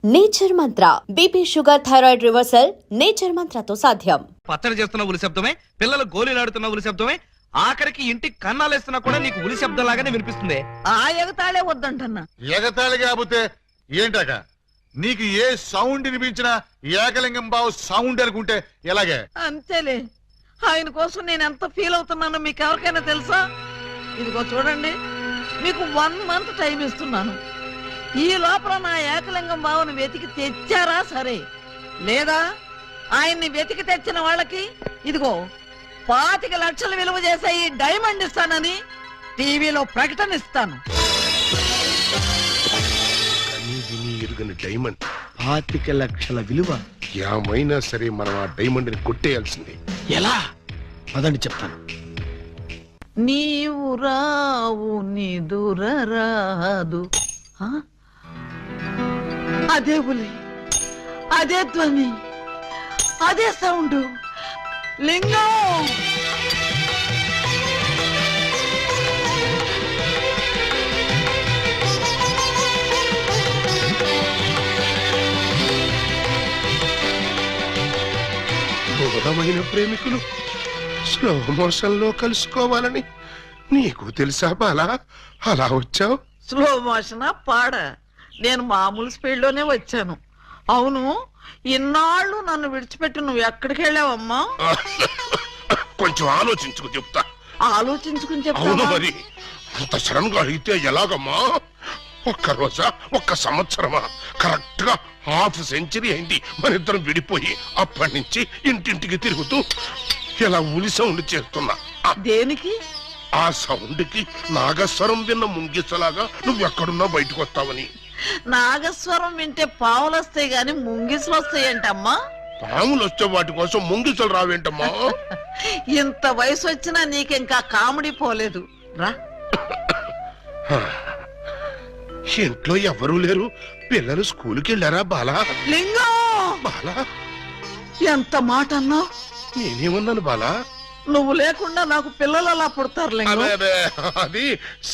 Nature Mantra BP sugar thyroid reversal Nature మంత్రతో సాధ్యం. పచ్చడి చేస్తున్న ఉలి శబ్దమే, పిల్లలు గోళీలాడుతున్న ఉలి శబ్దమే, ఆఖరికి ఇంటి కన్నాలేస్తున్నా కూడా నీకు ఉలి శబ్దం లాగానే వినిపిస్తుంది. ఆ ఎగతాళే వద్దంటన్నా. ఎగతాళి కాకపోతే ఏంటక నీకు ఏ సౌండ్ వినిపించినా ఏకలింగం బావు సౌండ్ అనుకుంటే ఎలాగే? అంతేలే, ఆయన కోసం నేను ఎంత ఫీల్ అవుతున్నానో మీకు ఎవరికైనా తెలుసా? ఇదిగో చూడండి, మీకు 1 month టైం ఇస్తున్నాను. ఈ లోపల నా ఏకలింగం బావును వెతికి తెచ్చారా సరే, లేదా ఆయన్ని వెతికి తెచ్చిన వాళ్ళకి ఇదిగో 25 లక్షలు విలువ చేసే ఈ డైమండ్ ఇస్తానని టీవీలో ప్రకటన ఇస్తాను. డైమండ్ 25 లక్షల విలువ. ఏమైనా సరే మనం ఆ డైమండ్ ని కొట్టేయాల్సిందే. ఎలా? పదండి చెప్తాను. నీవు రావు నిదురరాదు. అదే ఉలి, అదే ధ్వని, అదే సౌండ్. లింగం బోధమైన ప్రేమికులు స్లో మోషన్ లో కలుసుకోవాలని నీకు తెలుసా బాలా? అలా వచ్చావు. స్లో మోషన్ పాడ, నేను మామూలు స్పీడ్ లోనే వచ్చాను. అవును, ఇన్నాళ్ళు నన్ను విడిచిపెట్టి నువ్వు ఎక్కడికి వెళ్ళావమ్మా? కొంచెం ఆలోచించుకు చెప్తా. ఆలోచించుకుని అవును చెప్తావా? మరి అంత సడన్ గా అయితే ఎలాగమ్మా? ఒక్క రోజా, ఒక్క సంవత్సరమా? కరెక్ట్ గా ½ సెంచరీ అయింది మన ఇద్దరం విడిపోయి. అప్పటి నుంచి ఇంటింటికి తిరుగుతూ ఇలా ఉలి సౌండ్ చేస్తున్నా. దేనికి? ఆ సౌండ్ కి నాగస్వరం విన్న ముంగిసలాగా నువ్వెక్కడున్నా బయటకు వస్తావని. నాగస్వరం వింటే పావులు వస్తాయి గాని ముంగిసులు వస్తాయంటమ్మా. పాములు వచ్చే వాటి కోసం ముంగిసలు రావేంటమ్మా? ఇంత వయసు వచ్చినా నీకింకా కామెడీ పోలేదు రా. ఇంట్లో ఎవరూ లేరు, పిల్లలు స్కూల్కి వెళ్ళారా బాలా? లింగం, బాలా, ఎంత మాట అన్నావు? నేనేమన్నాను బాలా? నువ్వు లేకుండా నాకు పిల్లలు అలా పుడతారు లింగం. అదే అదే, అది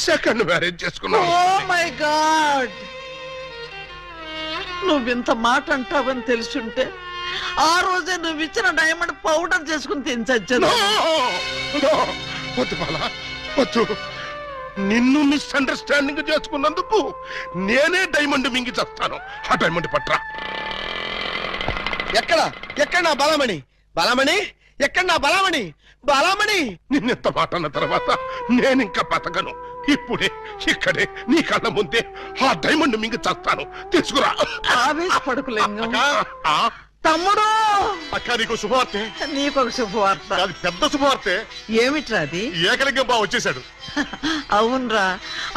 సెకండ్ మ్యారేజ్ చేసుకున్నా. ఓ మై గాడ్, నువ్వింత మాట అంటావని తెలుసుంటే ఆ రోజే నువ్వు ఇచ్చిన డైమండ్ పౌడర్ చేసుకుని తినచచ్చాను. వద్దు బాలా, వద్దు. నిన్ను మిస్అండర్స్టాండింగ్ చేసుకున్నందుకు నేనే డైమండ్ మింగి చేస్తాను. ఆ డైమండ్ పట్రా. ఎక్కడ ఎక్కడ నా బలమణి? బలమణి ఎక్కడ? నా బలమణి, బలమణి. నిన్నెంత మాట అన్న తర్వాత నేనింకా బతకను. ఇప్పుడే ఇక్కడే నీ కళ్ళ ముందే ఆ డైమండ్ మింగి చేస్తాను. తీసుకురా. ఆవేశపడకు లింగం. ఆ, తమ్ముడు, అక్క నీకు శుభవార్తె. నీకొక శుభవార్త. అది పెద్ద శుభవార్తె. ఏమిట్రా అది? ఏకలింగం బావ వచ్చేసాడు. అవునరా,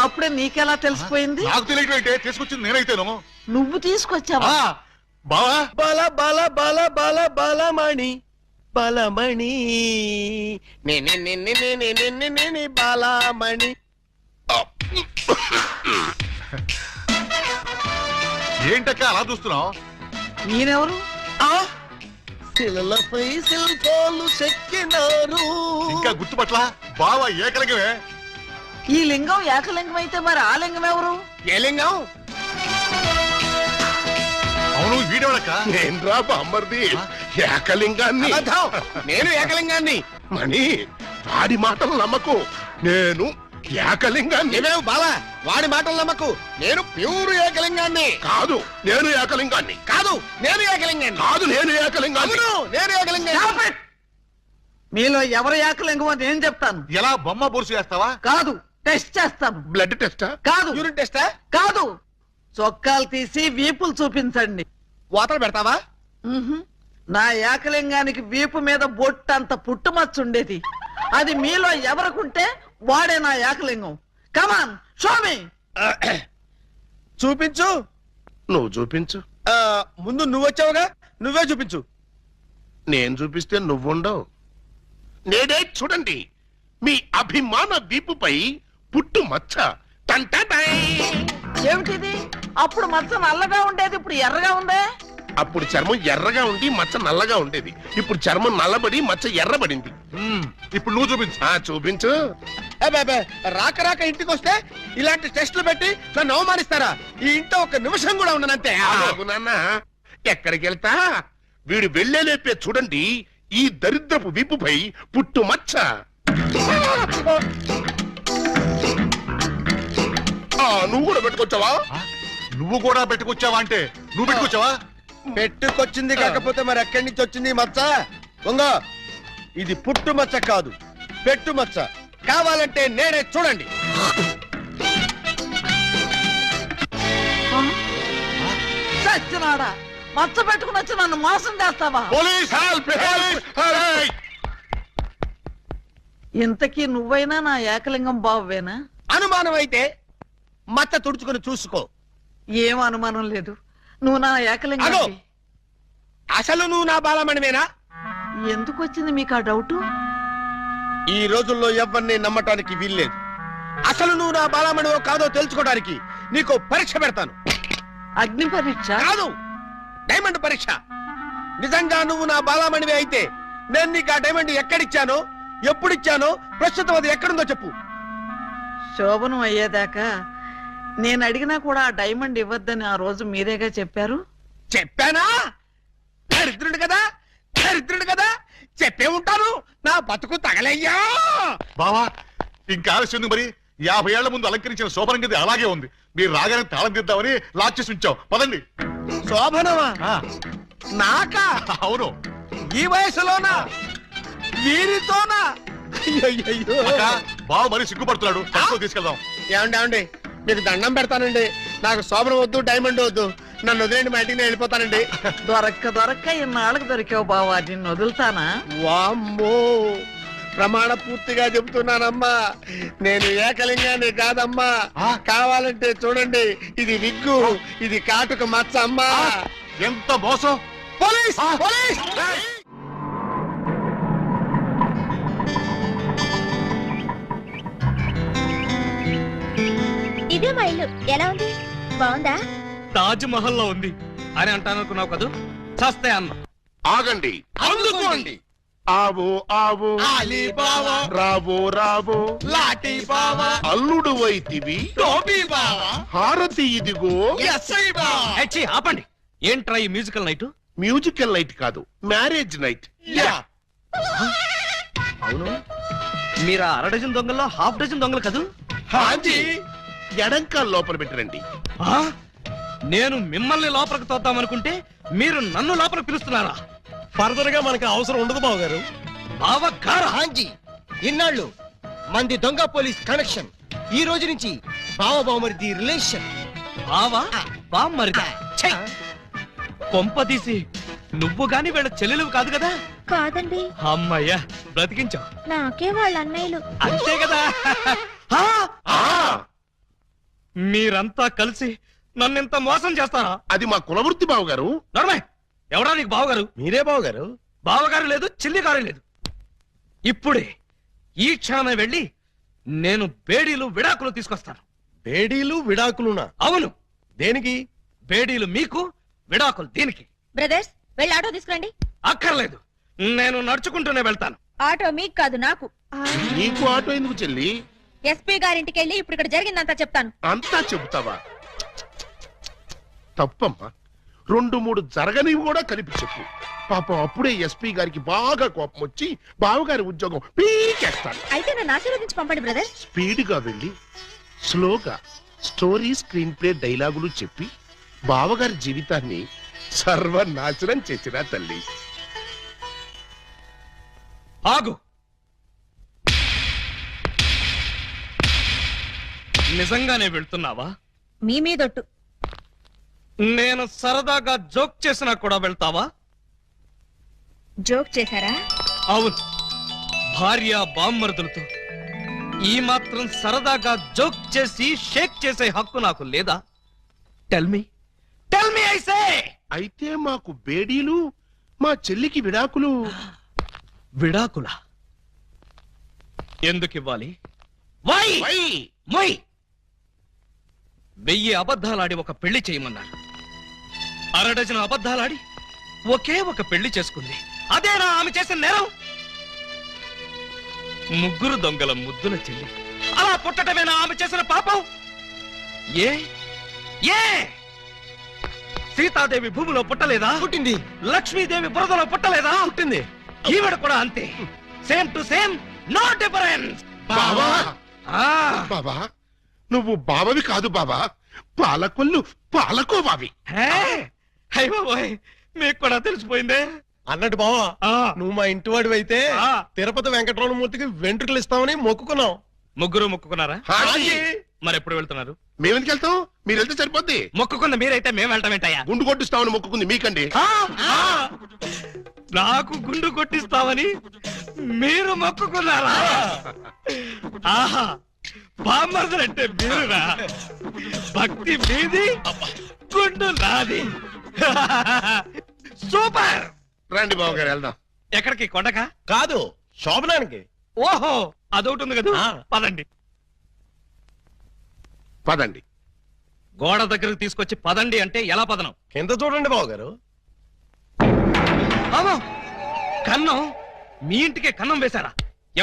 అప్పుడే నీకెలా తెలిసిపోయింది? నాకు తెలియటం ఏంటే, తీసుకొచ్చింది నేనైతేను. నువ్వు తీసుకొచ్చావా? బావా, బల బల బల బల బలమణి, బలమణి, నే బలమణి. ఏంటక్క అలా చూస్తున్నావు? నేనెవరు? శిలలపై శిల్పాలు చెక్కినారు. ఇంకా గుర్తుపట్ల బావా ఏకలింగమే. ఈ లింగం ఏకలింగం అయితే మరి ఆ లింగం ఎవరు? ఏ లింగం? అవును, వీడెవడక్క? నేను రా బామ్మర్ది, ఏకలింగాన్ని. అబద్ధం, నేను ఏకలింగాన్ని. మణి, వాడి మాటలు నమ్మకు. నేను ఏకలింగాన్ని. ఏమేవు బాలా, వాడి మాటలు నమ్మకు. నేను ప్యూర్ ఏకలింగాన్ని. కాదు, నేను ఏకలింగాన్ని. కాదు, నేను ఏకలింగాన్ని. కాదు, నేను ఏకలింగాన్ని. అవును, నేను ఏకలింగాన్ని. Stop it! మీలో ఎవరు ఏకలింగం అని నేను చెప్తాను. ఎలా బొమ్మ బొరుసు చేస్తావా? కాదు, టెస్ట్ చేస్తాను. బ్లడ్ టెస్టా? కాదు, యూరిన్ టెస్టా? కాదు, చొక్కాలు తీసి వీపులు చూపించండి. వాతలు పెడతావా? నా ఏకలింగానికి వీపు మీద బొట్టంత పుట్టుమచ్చ ఉండేది. అది మీలో ఎవరికుంటే వాడే నా ఏకలింగం. కమాన్, షో మీ. చూపించు. నువ్వు చూపించు. ముందు నువ్వు వచ్చావుగా, నువ్వే చూపించు. నేను చూపిస్తే నువ్వుండవు. నేనే చూడండి, మీ అభిమాన వీపుపై పుట్టు మచ్చ. టంటటై. ఏమిటిది? అప్పుడు మచ్చ నల్లగా ఉండేది, ఇప్పుడు ఎర్రగా ఉందే. అప్పుడు చర్మం ఎర్రగా ఉండి మచ్చ నల్లగా ఉండేది. ఇప్పుడు చర్మం నల్లబడి మచ్చ ఎర్రబడింది. ఇప్పుడు నువ్వు చూపించు. చూపించు. రాక రాక ఇంటికి వస్తే ఇలాంటి టెస్టులు పెట్టి నన్ను అవమానిస్తారా? ఈ ఇంట్లో ఒక నిమిషం కూడా ఉండనంతే. ఆగు నాన్న, ఎక్కడికి వెళ్తా? వీడు వెళ్ళేలేపే చూడండి ఈ దరిద్రపు విప్పుపై పుట్టు మచ్చ. నువ్వు కూడా పెట్టుకొచ్చావా? నువ్వు కూడా పెట్టుకొచ్చావా అంటే నువ్వు పెట్టుకొచ్చావా? పెట్టుకొచ్చింది కాకపోతే మరి ఎక్కడి నుంచి వచ్చింది ఈ మచ్చ? ఉంగో, ఇది పుట్టు మచ్చ కాదు, పెట్టు మచ్చ. కావాలంటే నేనే చూడండి. చచ్చినాడా, మచ్చ పెట్టుకుని వచ్చి నన్ను మోసం చేస్తావా? Police help! ఇంతకీ నువ్వైనా నా ఏకలింగం బావేనా? అనుమానం అయితే మచ్చ తుడుచుకుని చూసుకో. ఏం అనుమానం లేదు, నువ్వు నా ఏకలింగం. అగో! అసలు నువ్వు నా బాలమణివేనా? ఎందుకు వచ్చింది మీకు ఆ డౌట్? ఈ రోజుల్లో ఎవరిని నమ్మటానికి వీల్లేదు. అసలు నువ్వు నా బాలమణివో కాదో తెలుసుకోవడానికి నీకు పరీక్ష పెడతాను. అగ్ని పరీక్ష కాదు, డైమండ్ పరీక్ష. నిజంగా నువ్వు నా బాలమణివే అయితే నేను నీకు ఆ డైమండ్ ఎక్కడిచ్చానో, ఎప్పుడిచ్చానో, ప్రస్తుతం అది ఎక్కడుందో చెప్పు. శోభనం అయ్యేదాకా నేను అడిగినా కూడా ఆ డైమండ్ ఇవ్వద్దని ఆ రోజు మీరేగా చెప్పారు. చెప్పానా? దరిద్రుడు కదా, దరిద్రుడు కదా, చెప్పే ఉంటాను. నా బతుకు తగలయ్యా. బావా, ఇంకా ఆలస్యం మరి. 50 ఏళ్ల ముందు అలంకరించిన శోభనం గది అలాగే ఉంది. మీరు రాగానే తాళం తీద్దామని లాక్ చేసి ఉంచాం. పదండి. శోభనమా? ఆ, నాకా? అవును. ఈ వయసులోనా? వీరితోనా? అయ్యయ్యయ్యో. అక్క, బావ మరి సిగ్గుపడుతున్నాడు. తక్కువ తీసుకెళ్దాం. ఏమండి ఏమండి, మీకు దండం పెడతానండి. నాకు శోభనం వద్దు, డైమండ్ వద్దు. నన్ను వదిలేండి, మా ఇంటికి నేను వెళ్ళిపోతానండి. దొరక్క ఇన్నాళ్ళకి దొరికావు బావా, నిన్ను వదులుతానా? వామ్మో, ప్రమాణ పూర్తిగా చెబుతున్నానమ్మా, నేను ఏకలింగాన్ని కాదమ్మా. కావాలంటే చూడండి, ఇది విగ్గు, ఇది కాటుక మచ్చ అమ్మా. ఎంత మోసం! పోలీస్! పోలీస్! ఇదే మా ఇల్లు. ఎలా ఉంది? బాగుందా? తాజ్ మహల్ లో ఉంది అని అంటాననుకున్నావు కదూ? చస్తే అన్న. ఆగండి, అందుకోండి. ఆవో ఆవో అలీబాబా, రావో రావో లాఠీ బావా, అల్లుడు వైతివి టోపీ బావా, హారతి ఇదిగో. ఎస్ఐ బావా. హెచ్చి, ఆపండి. ఏంట్రా ఈ మ్యూజికల్ నైట్? మ్యూజికల్ నైట్ కాదు, మ్యారేజ్ నైట్. యా. అవును, మీరు అర డజన్ దొంగల్లో హాఫ్ డజన్ దొంగలు కదూ? హాజీ. ఎడంకాల్ లోపల పెట్టరండి. ఆ? నేను మిమ్మల్ని లోపలికి తోద్దామనుకుంటే మీరు నన్ను లోపలికి పిలుస్తున్నారా? ఫర్దర్ గా మనకి అవసరం ఉండదు బావగారు. బావగారా? హాంజీ, ఇన్నాళ్ళు మంది దొంగ పోలీస్ కనెక్షన్, ఈ రోజు నుంచి బావ బావమరిది రిలేషన్. బావా బామ్మరిదా? ఛై! కొంపదీసి నువ్వు గాని వీళ్ళ చెల్లెలు కాదు కదా? కాదండి, అమ్మయ్యా, బ్రతికించావు. నాకే వాళ్ళ అన్నయ్యలు. అంతే కదా? ఆ! ఆ, మీరంతా కలిసి నన్నింత మోసం చేస్తారా? అది మా కులవృత్తి బావగారు. నర్మయ్, ఎవడా నీకు బావగారు? మీరే బావగారు. బావగారు లేదు, చిల్లిగారు లేదు. ఇప్పుడే ఈ క్షణమే వెళ్ళి నేను బేడీలు విడాకులు తీసుకొస్తాను. బేడీలు విడాకులునా? అవును, దేనికి? బేడీలు మీకు, విడాకులు దీనికి. బ్రదర్స్, వెళ్ళి ఆటో తీసుకురండి. అక్కర్లేదు, నేను నడుచుకుంటూనే వెళ్తాను. ఆటో మీకు కాదు, నాకు. నీకు ఆటో ఎందుకు చెల్లి? ఎస్పీ గారింటికి వెళ్ళి ఇప్పుడు ఇక్కడ జరిగిందంతా చెప్తాను. అంతా చెబుతావా? తప్పమ్మా, 2-3 జరగనివి కూడా కలిపి చెప్పు. పాపం అప్పుడే ఎస్పీ గారికి బాగా కోపం వచ్చి బావగారి ఉద్యోగం పీకేస్తాడు. అయితే నన్ను ఆశీర్వదించి పంపండి బ్రదర్స్. స్పీడ్ గా వెళ్ళి స్లోగా స్టోరీ, స్క్రీన్ ప్లే, డైలాగులు చెప్పి బావగారి జీవితాన్ని సర్వనాశనం చేసిన తల్లి. ఆగు. నిజంగానే వెళ్తున్నావా? మీ మీదొట్టు. నేను సరదాగా జోక్ చేసినా కూడా వెళ్తావా? జోక్ చేశారా? అవును, భార్య బామ్మరుదులతో ఈ మాత్రం సరదాగా జోక్ చేసి షేక్ చేసే హక్కు నాకు లేదా? టెల్ మీ ఐసే. అయితే మాకు బేడీలు, మా చెల్లికి విడాకులు. విడాకుల ఎందుకు ఇవ్వాలి? వై? మొయ్. 1000 అబద్ధాలాడి ఒక పెళ్లి చేయమన్నారు. 6 డజన్ అబద్ధాలాడి ఒకే ఒక పెళ్లి చేసుకుంది. అదేనా ఆమె చేసిన నేరం? 3 దొంగల ముద్దుల చెల్లి అలా పుట్టటమేనా ఆమె చేసిన పాపం? ఏ ఏ సీతాదేవి భూమిలో పుట్టలేదా? పుట్టింది. లక్ష్మీదేవి బురదలో పుట్టలేదా? పుట్టింది. ఈవిడ కూడా అంతే. Same to same, no difference. బావా బాబా నువ్వు బావవి కాదు బాబా, పాలకొల్లు పాలకోవావి. మీకు కూడా తెలిసిపోయిందే. అన్నట్టు బావా, ఆ, నువ్వు మా ఇంటి వాడివి అయితే ఆ. తిరుపతి వెంకటరమణమూర్తికి వెంట్రుకలు ఇస్తామని మొక్కుకున్నాం. ముగ్గురు మొక్కుకున్నారా? హాజీ. మరి ఎప్పుడు వెళ్తున్నారు? మేమెందుకు వెళ్తాం, మీరు వెళ్తే సరిపోద్ది. మొక్కుకున్న మీరైతే మేము వెళ్ళటం ఏంటయ్యా? గుండు కొట్టిస్తామని మొక్కుకుంది మీకండి. ఆ, ఆ, నాకు గుండు కొట్టిస్తామని మీరు మొక్కుకున్నారా? ఆహా, బామ్మర్దలంటే మీరురా. భక్తి మీది, గుండు నాది. సూపర్. రండి బావగారు వెళ్దాం. ఎక్కడికి? కొండకా? కాదు, శోభనానికి. ఓహో, అదొకటి ఉంది కదా. ఆ. పదండి. పదండి. గోడ దగ్గరకు తీసుకొచ్చి పదండి అంటే ఎలా పదనం? కింద చూడండి బావగారు. అమ్మో, కన్నం. మీ ఇంటికే కన్నం వేశారా?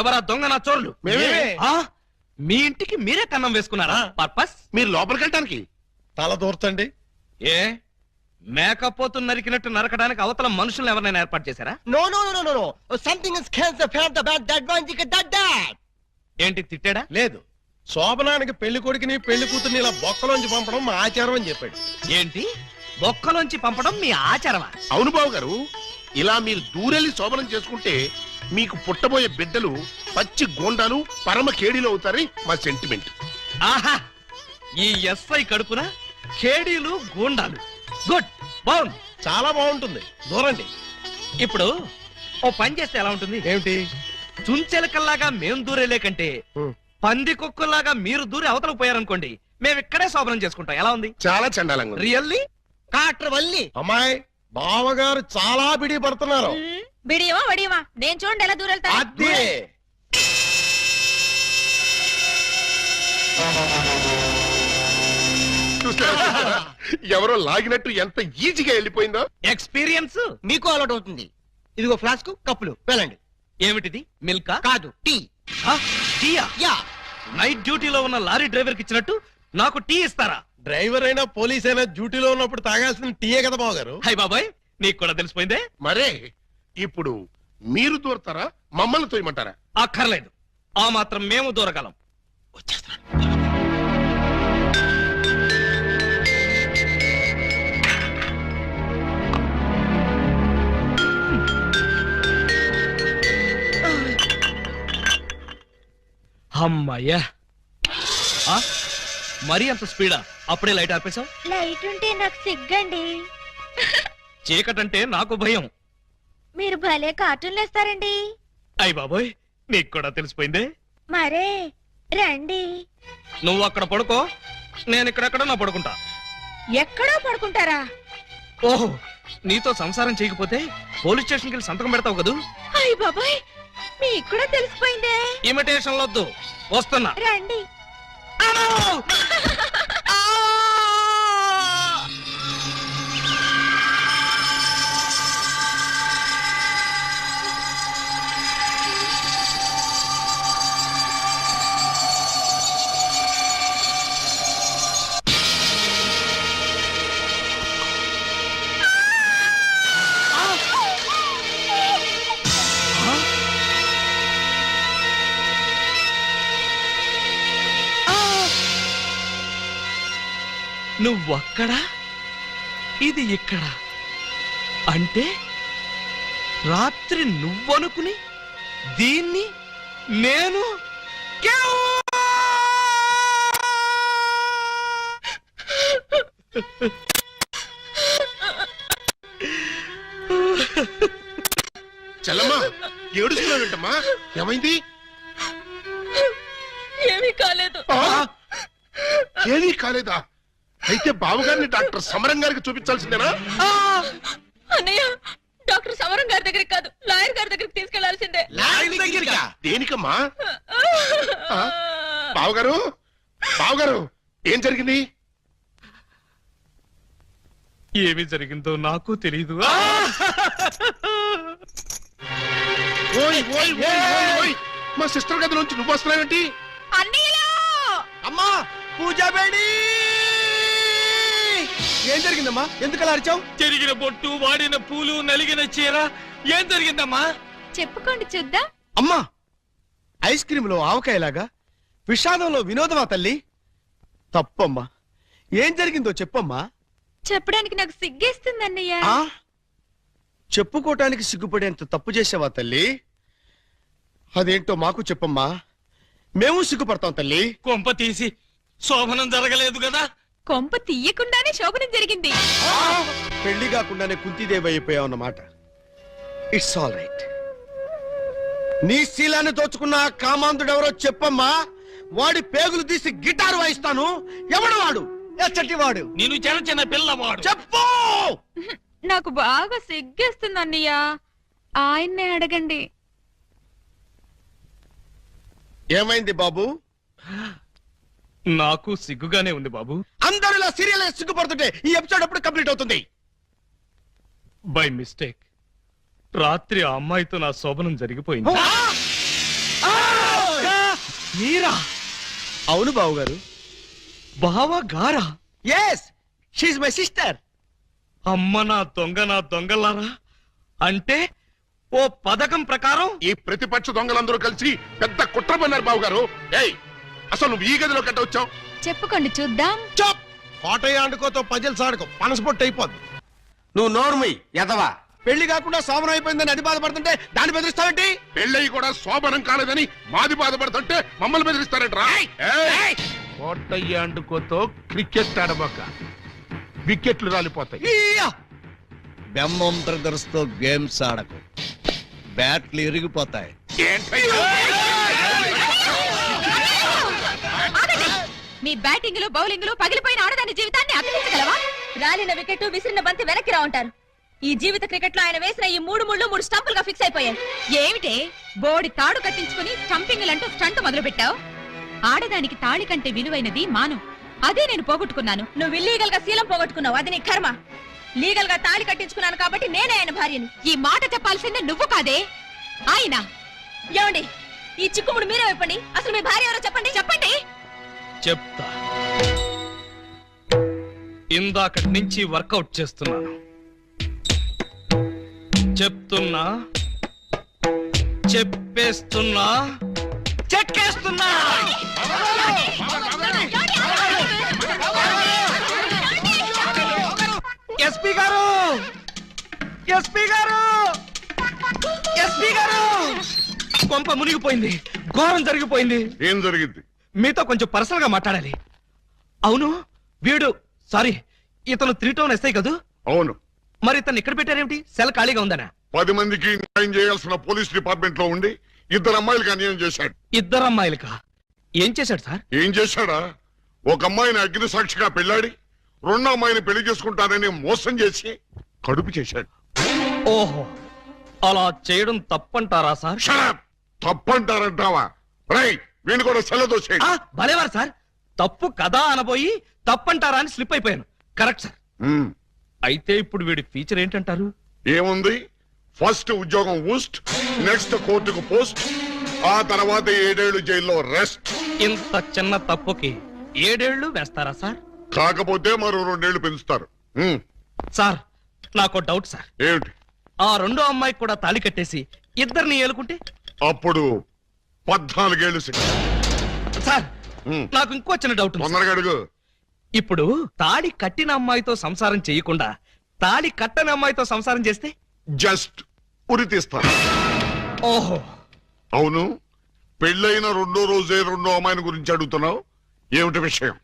ఎవరా దొంగ నా చోరులు? మేమే. ఆ, మీ ఇంటికి మీరే కన్నం వేసుకున్నారా? పర్పస్? మీరు లోపలికి వెళ్ళటానికి. తల దూర్చండి. ఏ మేకపోతు నరికినట్టు నరకడానికి అవతల మనుషులను ఎవరైనా ఏర్పాటు చేశారా? No, no, no, no, no, no. Something is cancer, found about that one, you can that. ఏంటి తిట్టాడా? లేదు, శోభనానికి పెళ్లి కొడుకుని పెళ్లి కూతుర్ని ఇలా బొక్కలోంచి పంపడం మా ఆచారం అని చెప్పాడు. ఏంటి బొక్కలోంచి పంపడం మీ ఆచారమా? అవును బావగారు, ఇలా మీరు దూరెళ్ళి శోభనం చేసుకుంటే మీకు పుట్టబోయే బిడ్డలు పచ్చి గోండాలు పరమ కేడీలు అవుతారని మా సెంటిమెంట్. ఆహా, ఈ ఎస్ఐ కడుపున కేడీలు గూండాలు. గుడ్, బాగుంది. చాలా బాగుంటుంది, దూరండి. ఇప్పుడు ఓ పని చేస్తే ఎలా ఉంటుంది? ఏమిటి? చుంచెలకల్లాగా మేం దూరేలే కంటే పంది కుక్కల్లాగా మీరు దూరి అవతలకు పోయారనుకోండి, మేము ఇక్కడే శోభనం చేసుకుంటాం. ఎలా ఉంది? చాలా చండాలంగా ఉంది. రియల్లీ? కాట్రవల్లి. అమ్మాయి, బావగారు చాలా బిడి పడుతున్నారు. బిడియమా వడియమా నేను చూడండి ఎలా దూరెళ్తా. అదే చూసారా? ఎవరో లాగినట్టు ఎంత ఈజీగా వెళ్ళిపోయిందో. ఎక్స్పీరియన్స్. మీకు అలవాటు అవుతుంది. ఇదిగో ఫ్లాస్క్, కప్పులు వెళ్ళండి. ఏమిటిది? మిల్కా? కాదు, టీ. టీయా? యా. నైట్ డ్యూటీలో ఉన్న లారీ డ్రైవర్ కి ఇచ్చినట్టు నాకు టీ ఇస్తారా? డ్రైవర్ అయినా పోలీస్ అయినా డ్యూటీలో ఉన్నప్పుడు తాగాల్సిన టీయే కదా బావగారు. హై బాబాయ్, నీకు కూడా తెలిసిపోయిందే. మరే ఇప్పుడు మీరు దూరతారా, మమ్మల్ని తోయమంటారా? అక్కర్లేదు, ఆ మాత్రం మేము దూరగలం. అమ్మయ్యా, ఆ? మరీ అంత స్పీడా? అప్పుడే లైట్ ఆపేశావు? లైట్ ఉంటే నాకు సిగ్గండి. చీకటంటే నాకు భయం. మీరు భలే కార్టూన్లు వేస్తారండి. అయ్ బాబోయ్, నీకు కూడా తెలిసిపోయిందే. మరే రండి. నువ్వు అక్కడ పడుకో, నేను ఇక్కడెక్కడ నా పడుకుంటా. ఎక్కడో పడుకుంటారా? ఓహో, నీతో సంసారం చేయకపోతే పోలీస్ స్టేషన్కి వెళ్ళి సంతకం పెడతావు కదూ. అయ్య బాబాయ్, మీకు కూడా తెలిసిపోయిందే. ఇమిటేషన్ వద్దు, వస్తున్నా. రండి. అమ్మో! ఆ! నువ్వక్కడ, ఇది ఇక్కడ. అంటే రాత్రి నువ్వనుకుని దీన్ని నేను చెల్లమ్మా, ఏడుస్తున్నావు ఏంటమ్మా? ఏమైంది? ఏమీ కాలేదు. ఏమీ కాలేదా? అయితే బావగారిని డాక్టర్ సమరం గారికి చూపించాల్సిందేనా? అన్నయ్య, డాక్టర్ సమరం గారి దగ్గరికి కాదు, లాయర్ గారి దగ్గరికి తీసుకెళ్లాల్సిందే. దేనికమ్మా? ఆ? బావగారు, బావగారు, ఏం జరిగింది? ఏమి జరిగిందో నాకు తెలీదు. ఓయ్ ఓయ్ ఓయ్ ఓయ్ ఓయ్! మా సిస్టర్ గదిలోంచి నువ్వు వస్తున్నావేంటి? అన్నయ్యలా అమ్మా పూజ బేడి ఏం జరిగిందమ్మా ఎందుకు అలా అరిచావు? చెరిగిన బొట్టు, వాడిన పూలు, నలిగిన చీర, ఏం జరిగిందమ్మా? చెప్పుకోండి చూద్దాం. అమ్మా ఐస్ క్రీమ్ లో ఆవకాయలాగా విషాదంలో వినోదమా తల్లి? తప్పమ్మా, ఏం జరిగిందో చెప్పమ్మా. చెప్పడానికి నాకు సిగ్గేస్తుంది అన్నయ్య. ఆ చెప్పుకోటానికి సిగ్గుపడేంత తప్పు చేసావా తల్లి? అదేంటో మాకు చెప్పమ్మా, మేము సిగ్గుపడతాం తల్లి. కొంప తీసి శోభనం జరగలేదు కదా? కొంప తీయకుండానే శోభనం జరిగింది. పెళ్లి కాకుండానే కుంతిదేవి అయిపోయావు అన్నమాట. It's all right. నీ శీలాన్ని దోచుకున్న ఆ కామాంధుడెవరో చెప్పమ్మా. వాడి పేగులు తీసి గిటార్ వాయిస్తాను. ఎవడు వాడు? ఎచ్చటి వాడు? నేను చిన్న చిన్న పిల్లవాడు. చెప్పు. నాకు బాగా సిగ్గేస్తుంది అన్నయ్య, ఆయన్నే అడగండి. ఏమైంది బాబు? నాకు సిగ్గుగానే ఉంది బాబు. అందరూ ఇలా సీరియల్ సిగ్గుపడుతుంటే ఈ ఎపిసోడ్ ఎప్పుడు కంప్లీట్ అవుతుంది? బై మిస్టేక్ రాత్రి ఆ అమ్మాయితో నా శోభనం జరిగిపోయింది. మీరా? అవును బాబు గారు. బావా గారా? Yes, she my sister. అమ్మ నా దొంగలారా. అంటే ఓ పథకం ప్రకారం ఈ ప్రతిపక్ష దొంగలందరూ కలిసి పెద్ద కుట్ర పన్నారు బాబు గారు. ఏయ్, అసలు నువ్వు ఈ గదిలో కట్ట వచ్చావు? చెప్పుకోండి చూద్దాం. చప్. కోటయ్య ఆడుకోతో పజల్స్ ఆడుకో, పనసపొట్టు అయిపోద్ది. నువ్వు నోర్మి ఎదవా. పెళ్లి కాకుండా శోభనం అయిపోయిందని అది బాధపడుతుంటే దాన్ని బెదిరిస్తావేంటి? పెళ్ళయి కూడా శోభనం కాలేదని మాది బాధపడుతుంటే మమ్మల్ని బెదిరిస్తారంటరా? కోటయ్య అండుకోతో క్రికెట్ ఆడబోక, వికెట్లు రాలిపోతాయి. బెమ్మం బ్రదర్స్ తో గేమ్స్ ఆడకు, బ్యాట్లు ఇరిగిపోతాయి. మీ బ్యాటింగ్ లో బౌలింగ్ లో పగిలిపోయిన ఆడదాని జీవితాన్ని అతికించగలవా? రాలిన వికెట్, విసిరిన బంతి వెనక్కి రా ఉంటారు. ఈ జీవిత క్రికెట్ లో ఆయన వేసిన ఈ 3 ముళ్ళు 3 స్టంపులుగా ఫిక్స్ అయిపోయాయి. ఏమిటే బోడి తాడు కట్టించుకుని స్టంపింగ్ అంటూ స్టంట్ మొదలు పెట్టావు? ఆడదానికి తాళి కంటే విలువైనది మానం. అదే నేను పోగొట్టుకున్నాను. నువ్వు ఇల్లీగల్ గా శీలం పోగొట్టుకున్నావు, అది నీ కర్మ. లీగల్ గా తాళి కట్టించుకున్నాను కాబట్టి నేనే ఆయన భార్యని. ఈ మాట చెప్పాల్సిందే నువ్వు కాదే ఆయన. ఏమండి, ఈ చిక్కుముడు మీరే చెప్పండి. అసలు మీ భార్య ఎవరో చెప్పండి. చెప్పండి. చెప్తా. ఇందాకటి నుంచి వర్కౌట్ చేస్తున్నాను. చెప్తున్నా, చెప్పేస్తున్నా, చెక్కేస్తున్నా. ఎస్పీ గారు, ఎస్పీ గారు, ఎస్పీ గారు, కొంప మునిగిపోయింది, ఘోరం జరిగిపోయింది. ఏం జరిగింది? మీతో కొంచెం పర్సనల్ గా మాట్లాడాలి. అవును, వీడు సారీ ఇతను 3 టౌన్ ఎస్ఐ కదూ? అవును. మరి ఇతను ఇక్కడ పెట్టారేమిటి? సెల్ ఖాళీగా ఉందనా? 10 మందికి న్యాయం చేయాల్సిన పోలీస్ డిపార్ట్మెంట్ లో ఉండి 2 అమ్మాయిలకి అన్యాయం చేశాడు. 2 అమ్మాయిలకా? ఏం చేశాడు సార్? ఏం చేశాడా? ఒక అమ్మాయిని అగ్ని సాక్షిగా పెళ్ళాడి 2వ అమ్మాయిని పెళ్లి చేసుకుంటానని మోసం చేసి కడుపు చేశాడు. ఓహో, అలా చేయడం తప్పంటారా సార్? షడప్! తప్పంటారంటావా? రై, వీణు కూడా సెల్లదోసేయండి. భలేవారు సార్, తప్పు కదా అనబోయి తప్పంటారా అని స్లిప్ అయిపోయాను. Correct sir. అయితే ఇప్పుడు వీడి ఫీచర్ ఏంటంటారు? ఏముంది? ఫస్ట్ ఉద్యోగం ఊస్ట్, నెక్స్ట్ కోర్టుకు పోస్ట్, ఆ తర్వాత 7 ఏళ్లు జైల్లో రెస్ట్. ఇంత చిన్న తప్పుకి 7 ఏళ్లు వేస్తారా సార్? కాకపోతే మరో 2 ఏళ్లు పెంచుతారు. సార్, నాకు డౌట్ సార్. ఏమిటి? ఆ 2వ అమ్మాయికి కూడా తాళి కట్టేసి 2ని ఏలుకుంటే అప్పుడు 14 ఏళ్లు శిక్ష. సార్, నాకు ఇంకో చిన్న డౌట్ ఉంది సార్. తొందరగా అడుగు. ఇప్పుడు తాళి కట్టిన అమ్మాయితో సంసారం చేయకుండా తాళి కట్టని అమ్మాయితో సంసారం చేస్తే? జస్ట్ ఉరి తీస్తారు. ఓహో, అవును. పెళ్ళైన 2వ రోజే 2వ అమ్మాయిని గురించి అడుగుతున్నావు. ఏమిటి విషయం?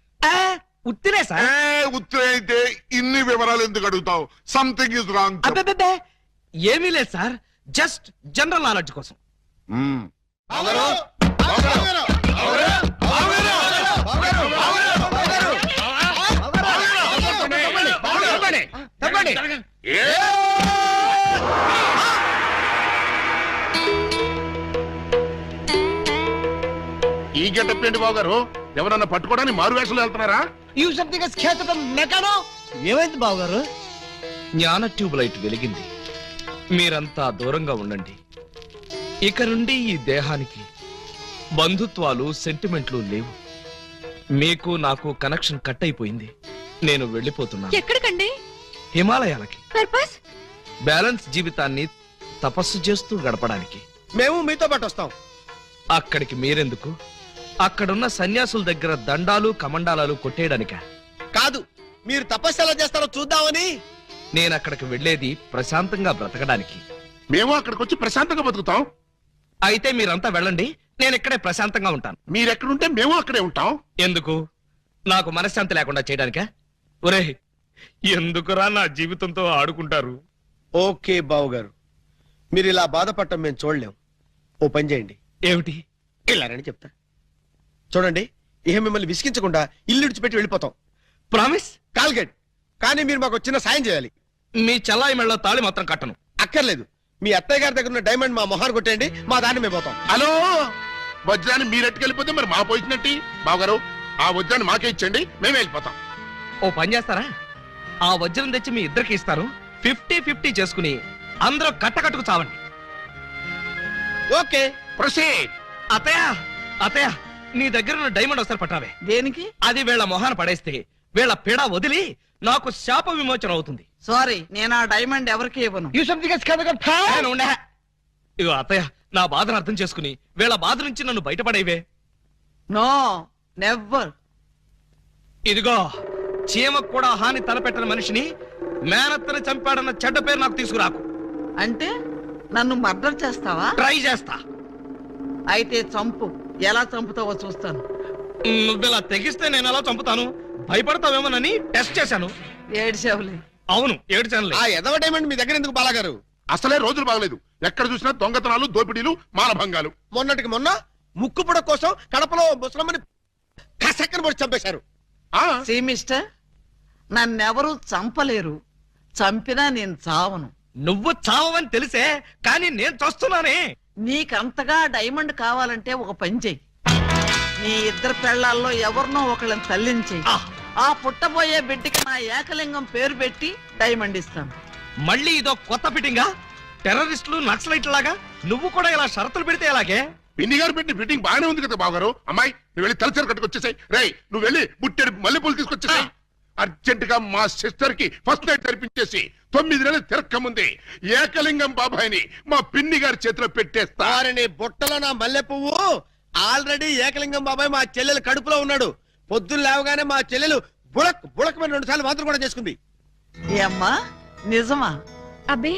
ఉత్తినే సార్. ఉత్తరే అయితే ఇన్ని వివరాలు ఎందుకు అడుగుతావు? Something is wrong. అబ్బే, ఏమీ లేదు సార్, జస్ట్ జనరల్ నాలెడ్జ్ కోసం. ఈ గెటప్ ఏంటి బాబు గారు? ఎవరన్నా పట్టుకోవడానికి మారు వేషాలు వెళ్తున్నారా? You something is catching మెకానో. ఏమైంది బాబు గారు? జ్ఞాన ట్యూబ్ లైట్ వెలిగింది. మీరంతా దూరంగా ఉండండి. ఇక నుండి ఈ దేహానికి బంధుత్వాలు, సెంటిమెంట్లు లేవు. మీకు నాకు కనెక్షన్ కట్ అయిపోయింది. నేను వెళ్ళిపోతున్నాను ఎక్కడికండి? హిమాలయాలకి. పర్పస్? బ్యాలెన్స్ జీవితాన్ని తపస్సు చేస్తూ గడపడానికి. మేము మీతో పాటు వస్తాం. అక్కడికి మీరెందుకు? అక్కడున్న సన్యాసుల దగ్గర దండాలు కమండాలాలు కొట్టేయడానిక? కాదు, మీరు తపస్సు ఎలా చేస్తారో చూద్దామని. నేను అక్కడికి వెళ్ళేది ప్రశాంతంగా బ్రతకడానికి. మేము అక్కడికి వచ్చి ప్రశాంతంగా బతుకుతాం. అయితే మీరంతా వెళ్ళండి, నేను ఇక్కడే ప్రశాంతంగా ఉంటాను. మీరెక్కడుంటే మేము అక్కడే ఉంటాం. ఎందుకు? నాకు మనశ్శాంతి లేకుండా చేయడానికా? ఒరేయ్, ఎందుకురా నా జీవితంతో ఆడుకుంటారు? ఓకే బావగారు, మీరు ఇలా బాధపడటం మేము చూడలేం. ఓ పని చేయండి. ఏమిటి? ఇలారని చెప్తా. చూడండి, ఇహ మిమ్మల్ని విసిగించకుండా ఇల్లు విడిచిపెట్టి వెళ్ళిపోతాం. ప్రామిస్? కాల్గెట్. కానీ మీరు మాకు చిన్న సాయం చేయాలి. మీ చల్లాయి మెళ్ళ తాళి మాత్రం కట్టను. అక్కర్లేదు, మీ అత్తయ్య గారి దగ్గర ఉన్న డైమండ్ మా మొహాన్ని కొట్టేయండి, మా దాన్ని మేము పోతాం. హలో, వజ్రాన్ని మీరెట్టుకెళ్ళిపోతే మరి మా పోయినట్టి. బావగారు, ఆ వజ్రాన్ని మాకే ఇచ్చండి, మేమే వెళ్ళిపోతాం. ఓ పని చేస్తారా? ఆ వజ్రం తెచ్చి మీ ఇద్దరికి ఇస్తాను. 50-50 చేసుకుని అందరూ కట్టకట్టుకు చావండి. Okay, proceed. అతయ్య, అతయ్య, నీ దగ్గర ఉన్న డైమండ్ ఒకసారి పట్టావే. దేనికి? అది వీళ్ళ మొహాన పడేస్తే వీళ్ళ పీడ వదిలి నాకు శాప విమోచన అవుతుంది. సారీ, నేను ఆ డైమండ్ ఎవరికి ఇవ్వను. నేను ఉండే. ఇగో అత్తయ్య, నా బాధను అర్థం చేసుకుని వీళ్ళ బాధ నుంచి నన్ను బయటపడేవే. No, never. ఇదిగో, చీమకు కూడా హాని తలపెట్టని మనిషిని మేనత్తని చంపాడన్న చెడ్డ పేరు నాకు తీసుకురాకు. అంటే నన్ను మర్డర్ చేస్తావా? ట్రై చేస్తా. అయితే చంపు. ఎలా చంపుతావో చూస్తాను. నువ్వెలా తెగిస్తే నేను ఎలా చంపుతాను? భయపడతావేమోనని టెస్ట్ చేశాను. ఏడ్చేవులే. అవును, ఏడ్చానులే. ఆ ఎదవ డైమండ్ మీ దగ్గర ఎందుకు బాలాగారు? అసలే రోజులు బాగలేదు. ఎక్కడ చూసినా దొంగతనాలు, దోపిడీలు, మానభంగాలు. మొన్నటికి మొన్న ముక్కుపుడ కోసం కడపలో ముసలమ్మని కసక్కన పొడి చంపేశారు. ఆ సీ మిస్టర్, నన్నెవరూ చంపలేరు. చంపినా నేను చావను. నువ్వు చావని తెలిసే, కానీ నేను చూస్తున్నానే. నీకంతగా డైమండ్ కావాలంటే ఒక పని చెయ్యి. నీ ఇద్దరు పెళ్లాల్లో ఎవరినో ఒకళ్ళని తల్లించేయి. ఆ పుట్టబోయే బిడ్డకి నా ఏకలింగం పేరు పెట్టి డైమండ్ ఇస్తాను. మళ్ళీ ఇదో కొత్త ఫిట్టింగా? టెర్రరిస్టులు, నక్సలైట్ లాగా నువ్వు కూడా ఇలా షరతులు పెడితే ఎలాగే? పిన్ని గారు పెట్టిన ఫిట్టింగ్ బాగానే ఉంది కదా బావగారు. అమ్మాయి, నువ్వు వెళ్ళి తలచరు కట్టుకొచ్చేసాయి. రేయ్, నువ్వు వెళ్ళి బుట్టెడు మల్లెపూలు తీసుకొచ్చేసాయి. అర్జెంట్ గా మా సిస్టర్ కి ఫస్ట్ నైట్ తెరిపించేసి 9 నెలలు తిరక్క ముందే ఏకలింగం బాబాయిని మా పిన్ని గారి చేతిలో పెట్టేస్తా. నీ బుట్టలో నా మల్లె పువ్వు. ఆల్రెడీ ఏకలింగం బాబాయ్ మా చెల్లెలు కడుపులో ఉన్నాడు. పొద్దున్న లేవగానే మా చెల్లెలు బుడక్ బుడకమైన 2 సార్లు మాత్రం కూడా చేసుకుంది. ఏ అమ్మా, నిజమా? అబ్బే,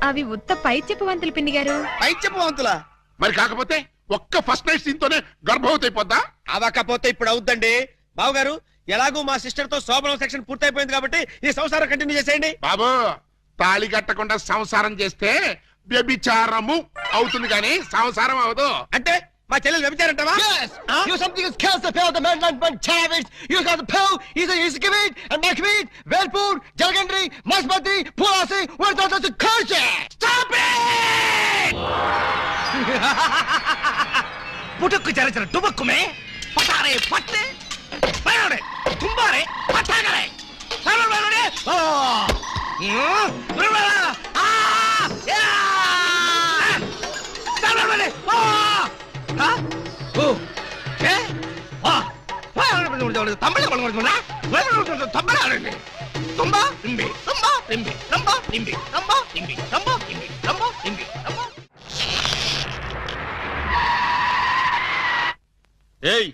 అవి ఉత్త పై చెప్పవంతులు పిన్ని గారు. పై చెప్పవంతులా? మరి కాకపోతే ఒక్క ఫస్ట్ నైట్ సీన్ తోనే గర్భవతి అయిపోద్దా? అవకపోతే ఇప్పుడు అవుద్దండి. బావగారు, ఎలాగూ మా సిస్టర్ తో శోభనం సెక్షన్ పూర్తయిపోయింది కాబట్టి ఈ సంసారం కంటిన్యూ చేసేయండి. బాబు, తాళి కట్టకుండా సంసారం చేస్తే వ్యభిచారము అవుతుంది కానీ సంసారం అవదు. అంటే మా చెల్లెలు వ్యభిచారంటావా? Yes! You something is cancer pill, the man like one terrorist. You got the pill, he's a kibit, and my kibit, Velpur, Jalgandri, Masbati, Pulasi, where does the curse? Stop it! పుట్టుకు చరచర టుబక్కుమే పటారే పట్టే పయోడే కుంబారే పట్టాగరే సరవరుడే ఓ ఆ yeah సరవరుడే ఓ హ ఓ ఏ ఆ తమిళ కొడుకున్నా తమిళ తుంబా ఇంబి తుంబా ఇంబి తుంబా ఇంబి తుంబా ఇంబి తుంబా ఇంబి తుంబా ఇంబి తుంబా. ఏయ్,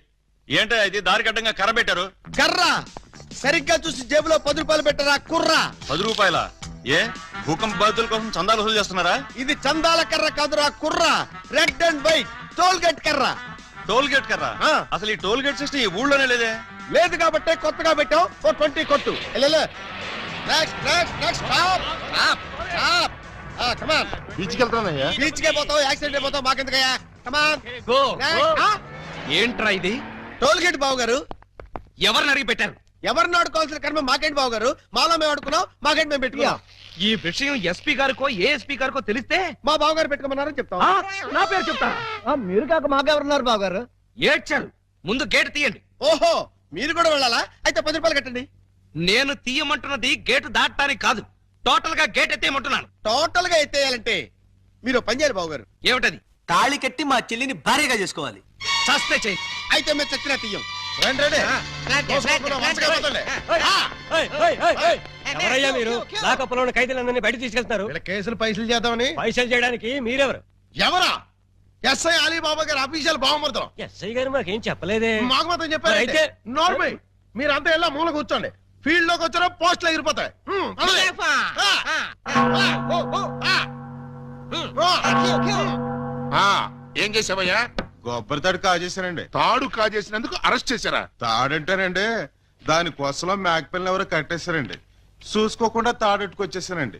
ఏంటో ఇది దారి కట్టంగా కర్ర పెట్టారు? కర్ర సరిగ్గా చూసి జేబులో 10 రూపాయలు పెట్టరా కుర్రా. 10 రూపాయల? ఏ భూకంప బాధితుల కోసం చందాలు వసూలు చేస్తున్నారా? ఇది చందాల కర్ర కాదురా కుర్రా, red and white toll gate కర్ర. టోల్ గేట్ కర్ర? ఆ. అసలు ఈ టోల్ గేట్ సిస్టమ్ ఈ ఊళ్ళోనే లేదే. లేదు కాబట్టి కొత్తగా పెట్టాం. 20 కొట్టు. Next next next stop stop stop. Come on. బీచ్కి వెళ్తానయ్యా. బీచ్ కే పోతావు, యాక్సిడెంట్ అయిపోతావు, మాకెందుకయ్యా? కమాన్. గో ఏంట్రా ఇది? టోల్ గేట్ బావు గారు. ఎవరిని అడిగి పెట్టారు? ఎవరిని ఆడుకోవాల్సిన కర్మ మాకేంటి బావు గారు? మాలో మేము ఆడుకున్నాం, మాకేంటి మేము పెట్టుకున్నాం. ఈ విషయం ఎస్పీ గారికో ఏఎస్పీ గారికో తెలిస్తే మా బావు గారు పెట్టుకోమన్నారని చెప్తాం. ఆ, నా పేరు చెప్తా. మీరు కాక మాకెవరున్నారు బావ గారు? ఏడ్చారు. ముందు గేట్ తీయండి. ఓహో, మీరు కూడా వెళ్ళాలా? అయితే 10 రూపాయలు కట్టండి. నేను తీయమంటున్నది గేటు దాటడానికి కాదు, టోటల్ గా గేట్ ఎత్తేయమంటున్నాను. టోటల్ గా ఎత్తేయాలంటే మీరు పని చేయాలి బావు గారు. ఏమిటది? తాళి కట్టి మా చెల్లిని భార్యగా చేసుకోవాలి. చస్తే చెయ్యి. అయితే మేము చచ్చినా తీయం. రండి రండి మంచిగా పోతండి. ఎవరయ్యా మీరు లాకప్పులోని ఖైదీలందరినీ బయట తీసుకెళ్తున్నారు వీళ్ళ కేసులు పైసలు చేద్దామని. పైసలు చేయడానికి మీరెవరు? ఎవరా? ఎస్ఐ అలీబాబా గారు అఫీషియల్ బావమృతం. ఎస్ఐ గారు మాకేం చెప్పలేదే. మాకు మాత్రం చెప్పారు. మరి అయితే నార్మల్ మీరంతా ఎలా మూల కూర్చోండి. ఫీల్డ్ లోకి వచ్చారో పోస్టులు ఎగిరిపోతాయి. పదండి. ఏం చేసావయ్యా? కొబ్బరి తాడు కాజేశానండి. తాడు కాజేసినందుకు అరెస్ట్ చేశారా? తాడంటేనండి దాని కోసలో మేకపిల్లని ఎవరో కట్టేశారండి. చూసుకోకుండా తాడెట్టుకొచ్చేసానండి.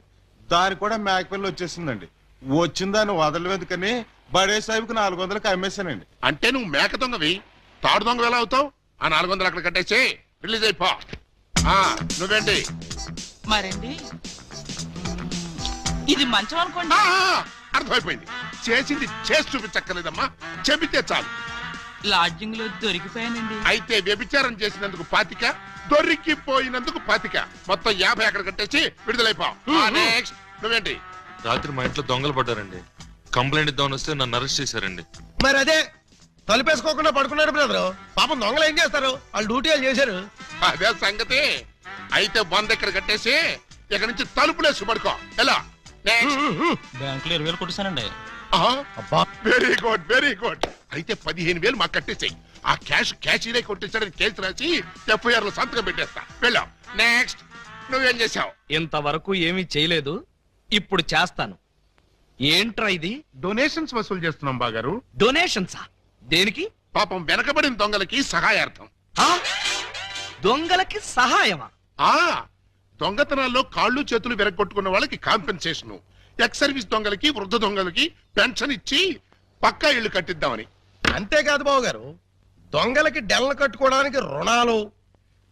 దాని కూడా మేకపిల్ల వచ్చేసిందండి. వచ్చిన దాన్ని వదలవేదుకని బడే సాహిబ్కి 400కి అమ్మేశానండి. అంటే నువ్వు మేక దొంగవి, తాడు దొంగ ఎలా అవుతావు? ఆ 400 అక్కడ కట్టేసి రిలీజ్ అయిపో. నువ్వేంటి? మరండి ఇది మంచం అనుకోండి. అర్థమైపోయింది. చేసింది చేసి చూపించక్కర్లేదమ్మా, చెబితే చాలు. లాడ్జింగ్ లో దొరికిపోయానండి. అయితే వ్యభిచారం చేసినందుకు 25, దొరికిపోయినందుకు 25, మొత్తం 50 అక్కడ కట్టేసి విడుదలైపో. నెక్స్ట్ నువ్వేంటి? రాత్రి మా ఇంట్లో దొంగలు పడ్డారండి. కంప్లైంట్ ఇద్దామని వస్తే నన్ను అరెస్ట్ చేశారండి. మరి అదే తలుపేసుకోకుండా పడుకున్నాడు బ్రదరు. పాపం దొంగలు ఏం చేస్తారు? వాళ్ళు డ్యూటీ వాళ్ళు చేశారు. అదే సంగతి. అయితే 100 ఇక్కడ కట్టేసి ఇక్కడ నుంచి తలుపులేసి పడుకో. ఎలా? బ్యాంకులో 20,000 కొట్టేశానండి. Very good, very good. అయితే 15,000 మాకు కట్టేసాయి. ఆ క్యాష్ కొట్టేసాడని కేసు రాసి FIR లో సంతకం పెట్టేస్తా. వెళ్ళాం. నెక్స్ట్ నువ్వేం చేసావు? ఇంతవరకు ఏమీ చేయలేదు, ఇప్పుడు చేస్తాను. ఏంట్రా ఇది? డొనేషన్స్ వసూలు చేస్తున్నాం బాగారు. డొనేషన్సా? దేనికి? పాపం వెనకబడిన దొంగలకి సహాయార్థం. ఆ? దొంగలకి సహాయమా? ఆ దొంగతనాల్లో కాళ్ళు చేతులు వెరగొట్టుకున్న వాళ్ళకి కాంపెన్సేషన్, ఎక్స్ సర్వీస్ దొంగలకి, వృద్ధ దొంగలకి పెన్షన్ ఇచ్చి పక్కా ఇళ్లు కట్టిద్దామని. అంతేకాదు బాబు గారు, దొంగలకి డెల్ల కట్టుకోవడానికి రుణాలు,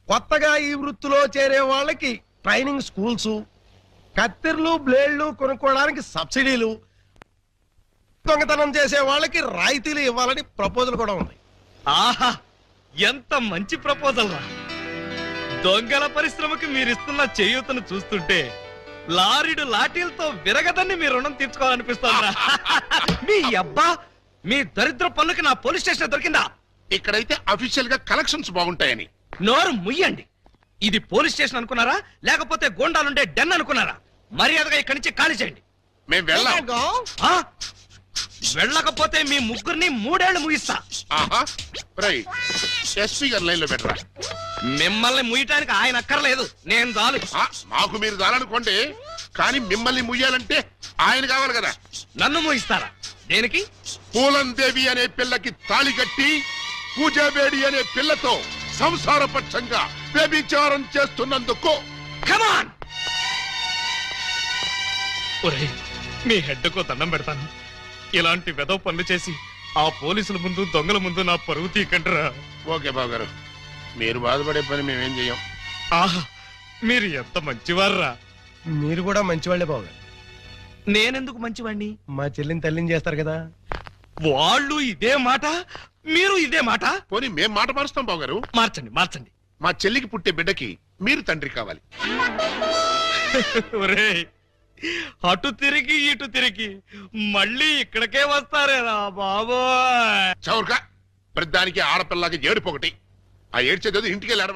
కొత్తగా ఈ వృత్తిలో చేరే వాళ్ళకి ట్రైనింగ్ స్కూల్స్, కత్తిర్లు బ్లేడ్లు కొనుక్కోవడానికి సబ్సిడీలు, దొంగతనం చేసే వాళ్ళకి రాయితీలు ఇవ్వాలని ప్రపోజల్ కూడా ఉంది. ఆహా, ఎంత మంచి ప్రపోజల్ రా! దొంగల పరిశ్రమకి మీరిస్తున్న చేయూతను చూస్తుంటే లారీడు లాఠీలతో విరగదని మీ రుణం తీర్చుకోవాలనిపిస్తోందిరా. మీ అబ్బా, మీ దరిద్ర పనులకి నా పోలీస్ స్టేషన్ దొరికిందా? ఇక్కడైతే అఫీషియల్ గా కలెక్షన్స్ బాగుంటాయని. నోరు ముయ్యండి. ఇది పోలీస్ స్టేషన్ అనుకున్నారా, లేకపోతే గోండాలుండే డెన్ అనుకున్నారా? మర్యాదగా ఇక్కడి నుంచి ఖాళీ చేయండి. మేము వెళ్ళాం. ఆ? వెళ్ళకపోతే మీ ముగ్గురిని 3 ఏళ్లు ముగిస్తా. ఎస్పీ గారి లైన్ లో పెట్టరా. మిమ్మల్ని ముయ్యటానికి ఆయన అక్కర్లేదు, నేను చాలు. మాకు మీరు దాలనుకోండి, కానీ మిమ్మల్ని ముయ్యాలంటే ఆయన కావాలి కదా. నన్ను ముయిస్తారా? దేనికి? పూలందేవి అనే పిల్లకి తాళి కట్టి పూజాబేడి అనే పిల్లతో సంసారపక్షంగా వ్యభిచారం చేస్తున్నందుకు. కమాన్! ఒరేయ్, మీ హెడ్కో దండం పెడతాను. ఇలాంటి వెదవ పనులు చేసి ఆ పోలీసుల ముందు, దొంగల ముందు నా పరువు తీకంటరా. ఓకే బాబు గారు, మీరు బాధపడే పని మేమేం చెయ్యం. ఆహా, మీరు ఎంత మంచివార్రా. మీరు కూడా మంచివాళ్లే బాబు గారు. నేనెందుకు మంచివాణ్ణి? మా చెల్లిని తల్లిని చేస్తారు కదా. వాళ్ళు ఇదే మాట, మీరు ఇదే మాట. పోనీ మేం మాట మారుస్తాం బాబు గారు. మార్చండి, మార్చండి. మా చెల్లికి పుట్టే బిడ్డకి మీరు తండ్రి కావాలి. ఒరేయ్, అటు తిరిగి ఇటు తిరిగి మళ్ళీ ఇక్కడికే వస్తారేరా బాబోయ్. చౌర్గా ప్రతిదానికి ఆడపిల్లకి ఏడుపు ఒకటి. ఆ ఏడ్చేది ఇంటికి వెళ్ళాడు.